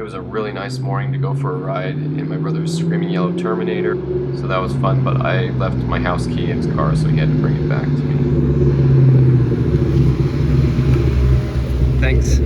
It was a really nice morning to go for a ride in my brother's Screaming Yellow Terminator, so that was fun, but I left my house key in his car, so he had to bring it back to me. Thanks.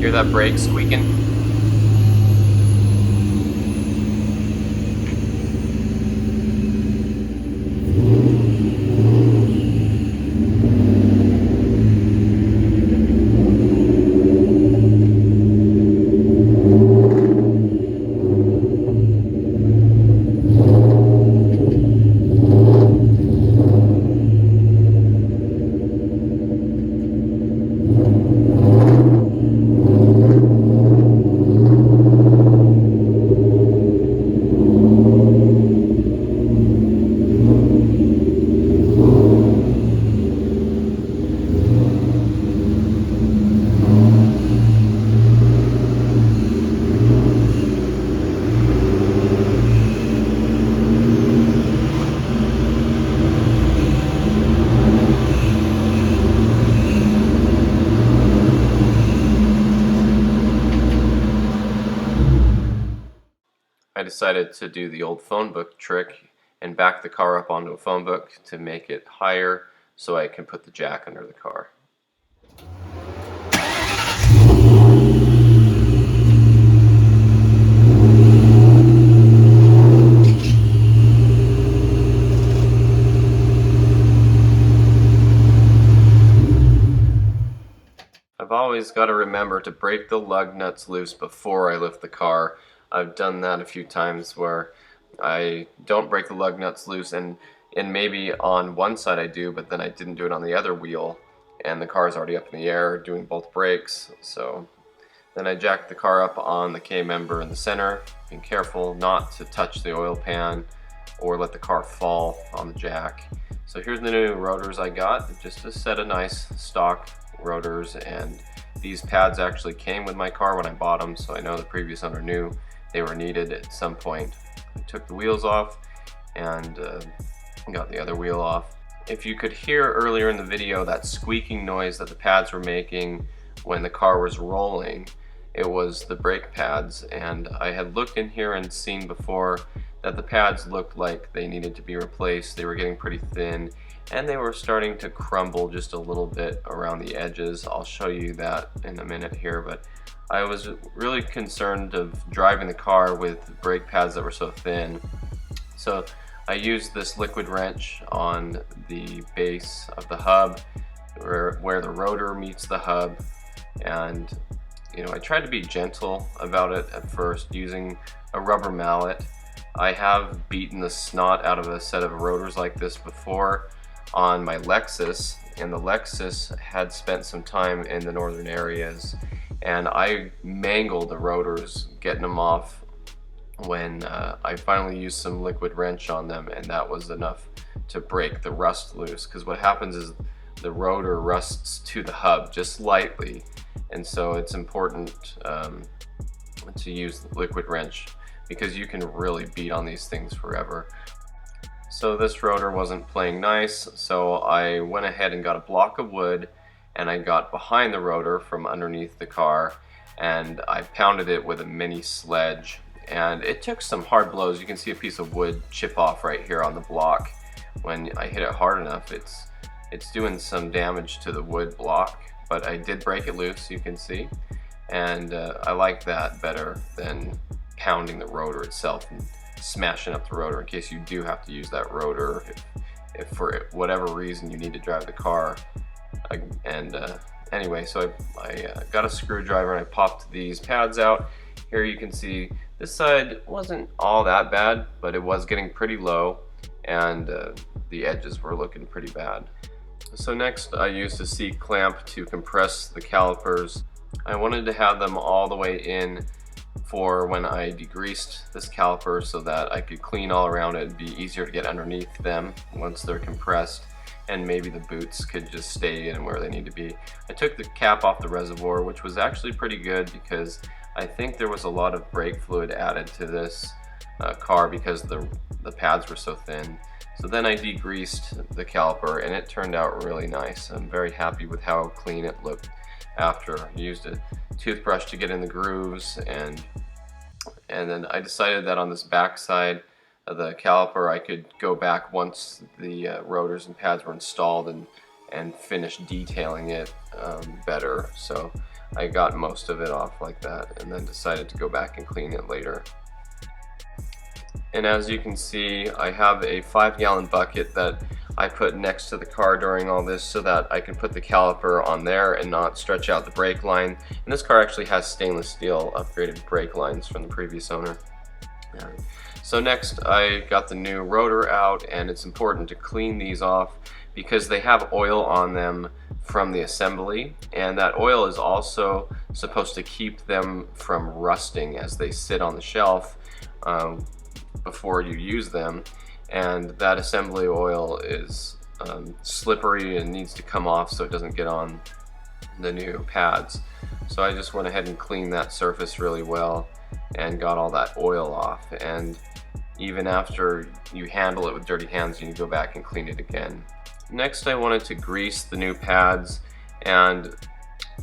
Hear that brake squeaking? I decided to do the old phone book trick and back the car up onto a phone book to make it higher so I can put the jack under the car. I've always got to remember to break the lug nuts loose before I lift the car. I've done that a few times where I don't break the lug nuts loose, and maybe on one side I do, but then I didn't do it on the other wheel, and the car's already up in the air doing both brakes. So then I jacked the car up on the K-member in the center, being careful not to touch the oil pan or let the car fall on the jack. So here's the new rotors I got, just a set of nice stock rotors, and these pads actually came with my car when I bought them, so I know the previous owner knew they were needed at some point. I took the wheels off and got the other wheel off. If you could hear earlier in the video that squeaking noise that the pads were making when the car was rolling, it was the brake pads, and I had looked in here and seen before that the pads looked like they needed to be replaced. They were getting pretty thin and they were starting to crumble just a little bit around the edges. I'll show you that in a minute here, but I was really concerned of driving the car with brake pads that were so thin. So I used this liquid wrench on the base of the hub where the rotor meets the hub, and I tried to be gentle about it at first using a rubber mallet. I have beaten the snot out of a set of rotors like this before on my Lexus, and the Lexus had spent some time in the northern areas, and I mangled the rotors getting them off when I finally used some liquid wrench on them, and that was enough to break the rust loose, because what happens is the rotor rusts to the hub just slightly, and so it's important to use the liquid wrench because you can really beat on these things forever. So this rotor wasn't playing nice, so I went ahead and got a block of wood and I got behind the rotor from underneath the car and I pounded it with a mini sledge, and it took some hard blows. You can see a piece of wood chip off right here on the block. When I hit it hard enough, it's doing some damage to the wood block, but I did break it loose, you can see, and I like that better than pounding the rotor itself and smashing up the rotor in case you do have to use that rotor if for whatever reason you need to drive the car. Anyway, so I got a screwdriver and I popped these pads out. Here you can see this side wasn't all that bad, but it was getting pretty low, and the edges were looking pretty bad. So next I used a C-clamp to compress the calipers. I wanted to have them all the way in for when I degreased this caliper so that I could clean all around it. It'd be easier to get underneath them once they're compressed, and maybe the boots could just stay in where they need to be. I took the cap off the reservoir, which was actually pretty good because I think there was a lot of brake fluid added to this car because the pads were so thin. So then I degreased the caliper and it turned out really nice. I'm very happy with how clean it looked after. I used a toothbrush to get in the grooves, and then I decided that on this back side of the caliper I could go back once the rotors and pads were installed and finish detailing it better. So I got most of it off like that and then decided to go back and clean it later. And as you can see, I have a 5-gallon bucket that I put next to the car during all this so that I can put the caliper on there and not stretch out the brake line. And this car actually has stainless steel upgraded brake lines from the previous owner. So next I got the new rotor out, and it's important to clean these off because they have oil on them from the assembly, and that oil is also supposed to keep them from rusting as they sit on the shelf before you use them. And that assembly oil is slippery and needs to come off so it doesn't get on the new pads. So I just went ahead and cleaned that surface really well and got all that oil off. And even after you handle it with dirty hands, you need to go back and clean it again. Next I wanted to grease the new pads, and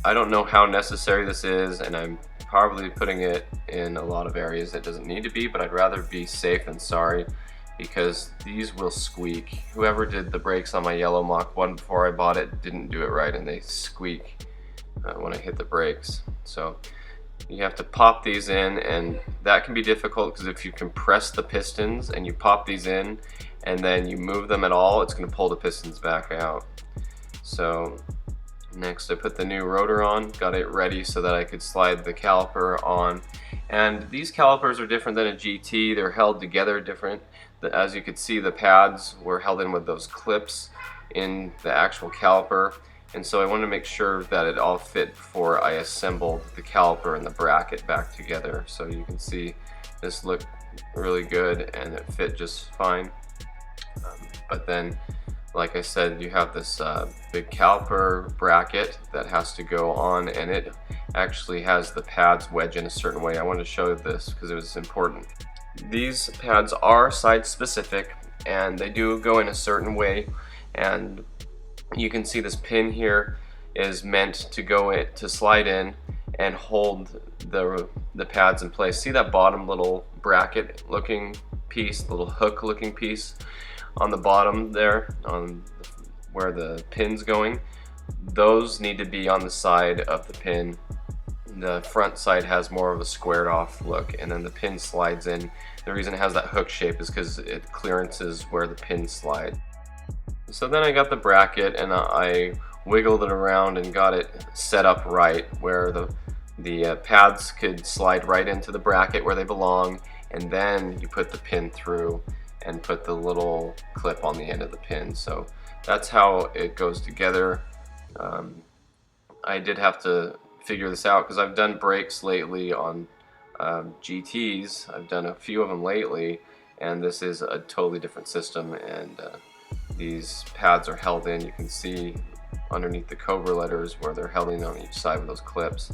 I don't know how necessary this is, and I'm probably putting it in a lot of areas that doesn't need to be, but I'd rather be safe than sorry because these will squeak. Whoever did the brakes on my yellow Mach 1 before I bought it didn't do it right, and they squeak when I hit the brakes. So you have to pop these in, and that can be difficult because if you compress the pistons and you pop these in and then you move them at all, it's going to pull the pistons back out. So next I put the new rotor on, got it ready so that I could slide the caliper on. And these calipers are different than a GT. They're held together different. As you could see, the pads were held in with those clips in the actual caliper, and so I wanted to make sure that it all fit before I assembled the caliper and the bracket back together. So you can see this looked really good and it fit just fine. But then, like I said, you have this big caliper bracket that has to go on, and it actually has the pads wedged in a certain way. I wanted to show this because it was important. These pads are side specific and they do go in a certain way, and you can see this pin here is meant to go in, to slide in and hold the pads in place. See that bottom little bracket looking piece, little hook looking piece on the bottom there, on where the pin's going? Those need to be on the side of the pin. The front side has more of a squared off look, and then the pin slides in. The reason it has that hook shape is because it clearances where the pins slide. So then I got the bracket and I wiggled it around and got it set up right where the pads could slide right into the bracket where they belong, and then you put the pin through and put the little clip on the end of the pin. So that's how it goes together. I did have to figure this out because I've done brakes lately on GTs. I've done a few of them lately, and this is a totally different system, and these pads are held in. You can see underneath the Cobra letters where they're held in on each side with those clips.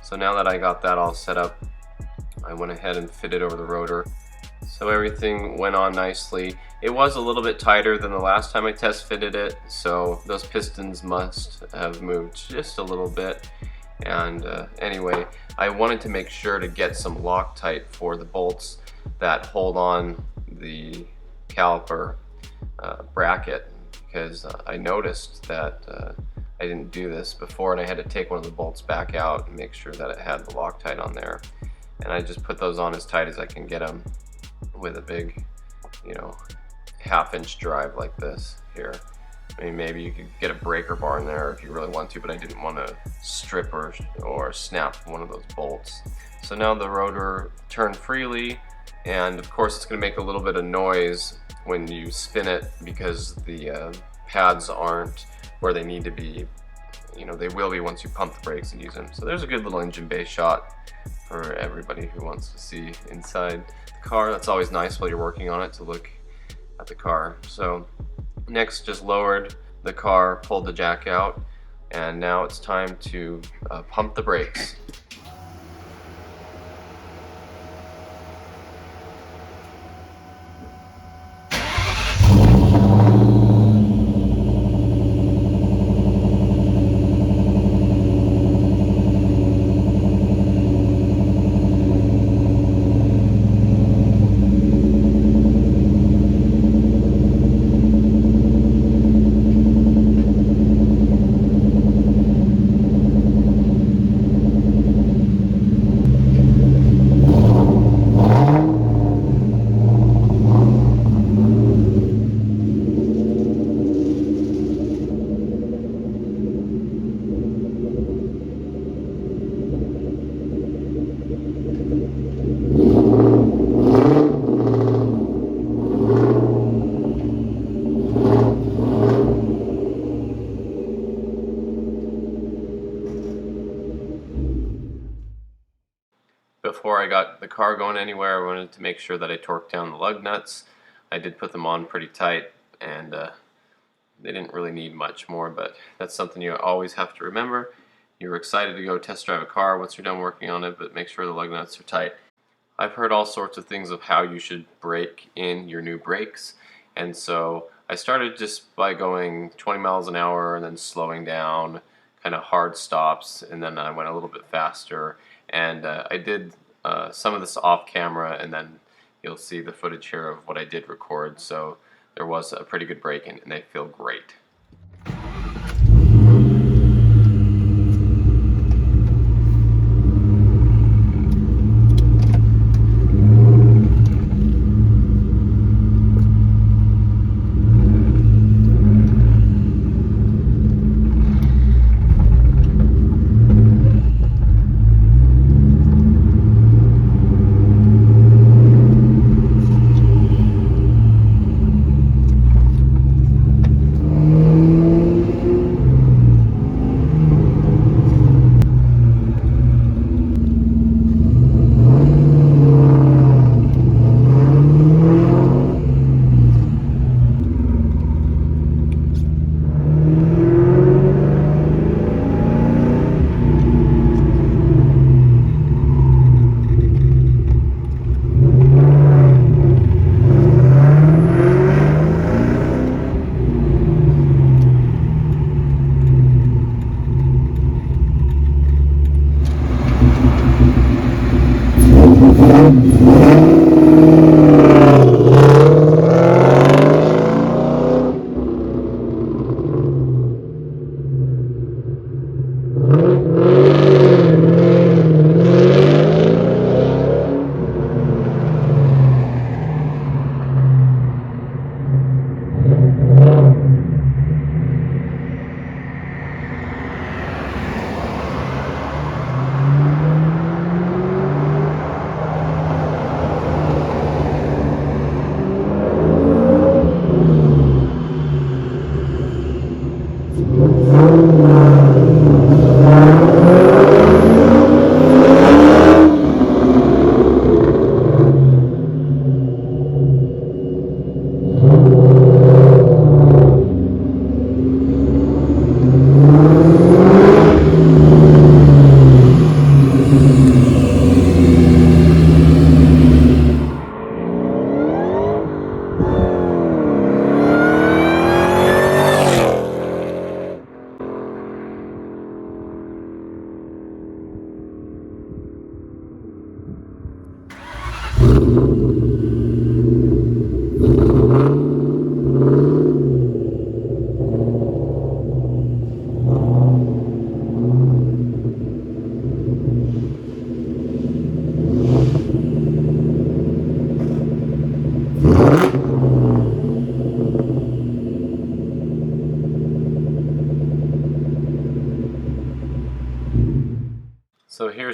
So now that I got that all set up, I went ahead and fitted over the rotor. So everything went on nicely. It was a little bit tighter than the last time I test fitted it, so those pistons must have moved just a little bit. And anyway, I wanted to make sure to get some Loctite for the bolts that hold on the caliper bracket, because I noticed that I didn't do this before, and I had to take one of the bolts back out and make sure that it had the Loctite on there. And I just put those on as tight as I can get them with a big, you know, half-inch drive like this here. I mean, maybe you could get a breaker bar in there if you really want to, but I didn't want to strip or snap one of those bolts. So now the rotor turned freely, and of course it's going to make a little bit of noise when you spin it because the pads aren't where they need to be. You know, they will be once you pump the brakes and use them. So there's a good little engine bay shot for everybody who wants to see inside the car. That's always nice while you're working on it to look at the car. So next, just lowered the car, pulled the jack out, and now it's time to pump the brakes. Before I got the car going anywhere, I wanted to make sure that I torqued down the lug nuts. I did put them on pretty tight, and they didn't really need much more, but that's something you always have to remember. You're excited to go test drive a car once you're done working on it, but make sure the lug nuts are tight. I've heard all sorts of things of how you should brake in your new brakes, and so I started just by going 20 miles an hour and then slowing down, kind of hard stops, and then I went a little bit faster, and I did some of this off camera, and then you'll see the footage here of what I did record. So there was a pretty good braking, and they feel great.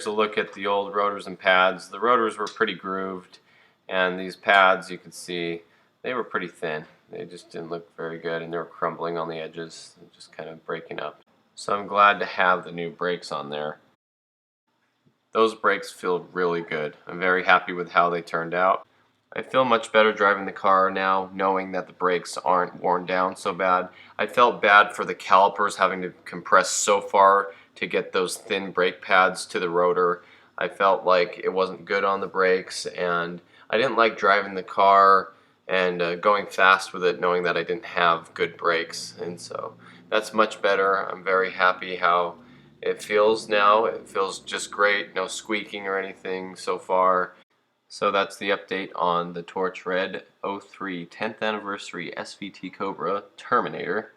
here's a look at the old rotors and pads. The rotors were pretty grooved, and these pads, you can see, they were pretty thin. They just didn't look very good, and they were crumbling on the edges, just kind of breaking up. So I'm glad to have the new brakes on there. Those brakes feel really good. I'm very happy with how they turned out. I feel much better driving the car now, knowing that the brakes aren't worn down so bad. I felt bad for the calipers having to compress so far to get those thin brake pads to the rotor. I felt like it wasn't good on the brakes, and I didn't like driving the car and going fast with it knowing that I didn't have good brakes. And so that's much better. I'm very happy how it feels now. It feels just great, no squeaking or anything so far. So that's the update on the Torch Red 03 10th Anniversary SVT Cobra Terminator.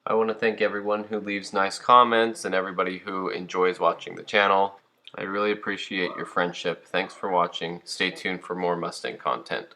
I want to thank everyone who leaves nice comments and everybody who enjoys watching the channel. I really appreciate your friendship. Thanks for watching. Stay tuned for more Mustang content.